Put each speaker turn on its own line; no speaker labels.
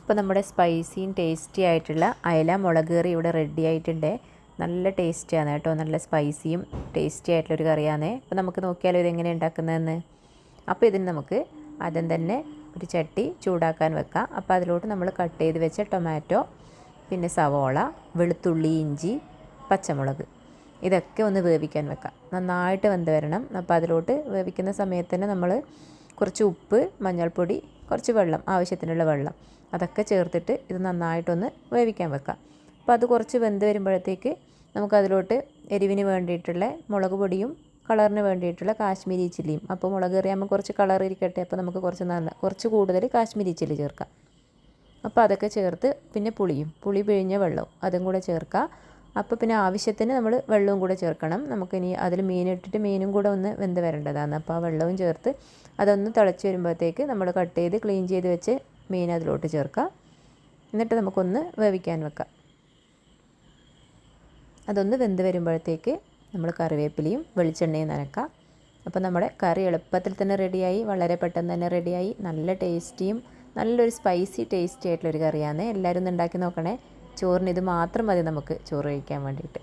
അപ്പോൾ നമ്മുടെ സ്പൈസിയും ടേസ്റ്റി ആയിട്ടുള്ള അയല മുളക് കറി ഇവിടെ റെഡി ആയിട്ടുണ്ട്. നല്ല ടേസ്റ്റിയാണ് കേട്ടോ, നല്ല സ്പൈസിയും ടേസ്റ്റി ആയിട്ടുള്ളൊരു കറിയാണ്. അപ്പോൾ നമുക്ക് നോക്കിയാലോ ഇതെങ്ങനെ ഉണ്ടാക്കുന്നതെന്ന്. അപ്പോൾ ഇതിന് നമുക്ക് ആദ്യം തന്നെ ഒരു ചട്ടി ചൂടാക്കാൻ വെക്കാം. അപ്പോൾ അതിലോട്ട് നമ്മൾ കട്ട് ചെയ്ത് വെച്ച ടൊമാറ്റോ, പിന്നെ സവോള, വെളുത്തുള്ളി, ഇഞ്ചി, പച്ചമുളക് ഇതൊക്കെ ഒന്ന് വേവിക്കാൻ വെക്കാം. നന്നായിട്ട് വെന്ത് വരണം. അപ്പോൾ അതിലോട്ട് വേവിക്കുന്ന സമയത്ത് തന്നെ നമ്മൾ കുറച്ച് ഉപ്പ്, മഞ്ഞൾപ്പൊടി, കുറച്ച് വെള്ളം, ആവശ്യത്തിനുള്ള വെള്ളം അതൊക്കെ ചേർത്തിട്ട് ഇത് നന്നായിട്ടൊന്ന് വേവിക്കാൻ വെക്കാം. അപ്പോൾ അത് കുറച്ച് വെന്ത് വരുമ്പോഴത്തേക്ക് നമുക്കതിലോട്ട് എരിവിന് വേണ്ടിയിട്ടുള്ള മുളക് പൊടിയും കളറിന് വേണ്ടിയിട്ടുള്ള കാശ്മീരി ചില്ലിയും, അപ്പോൾ മുളക് കറിയാകുമ്പോൾ കുറച്ച് കളർ ഇരിക്കട്ടെ, അപ്പോൾ നമുക്ക് കുറച്ച് കൂടുതൽ കാശ്മീരി ചില്ലി ചേർക്കാം. അപ്പോൾ അതൊക്കെ ചേർത്ത് പിന്നെ പുളി പിഴിഞ്ഞ വെള്ളവും അതും കൂടെ ചേർക്കുക. അപ്പോൾ പിന്നെ ആവശ്യത്തിന് നമ്മൾ വെള്ളവും കൂടെ ചേർക്കണം. നമുക്കിനി അതിൽ മീനിട്ടിട്ട് മീനും കൂടെ ഒന്ന് വെന്ത് വരേണ്ടതാണ്. അപ്പോൾ ആ വെള്ളവും ചേർത്ത് അതൊന്ന് തിളച്ച് വരുമ്പോഴത്തേക്ക് നമ്മൾ കട്ട് ചെയ്ത് ക്ലീൻ ചെയ്ത് വെച്ച് മീൻ അതിലോട്ട് ചേർക്കുക. എന്നിട്ട് നമുക്കൊന്ന് വേവിക്കാൻ വെക്കാം. അതൊന്ന് വെന്ത് വരുമ്പോഴത്തേക്ക് നമ്മൾ കറിവേപ്പിലയും വെളിച്ചെണ്ണയും നനക്കാം. അപ്പോൾ നമ്മുടെ കറി എളുപ്പത്തിൽ തന്നെ റെഡിയായി, വളരെ പെട്ടെന്ന് തന്നെ റെഡിയായി. നല്ല ടേസ്റ്റിയും നല്ലൊരു സ്പൈസി ടേസ്റ്റി ആയിട്ടുള്ളൊരു കറിയാണ്. എല്ലാവരും ഒന്ന് ഉണ്ടാക്കി നോക്കണേ. ചോറിന് ഇത് മാത്രം മതി നമുക്ക് ചോറ് കഴിക്കാൻ വേണ്ടിയിട്ട്.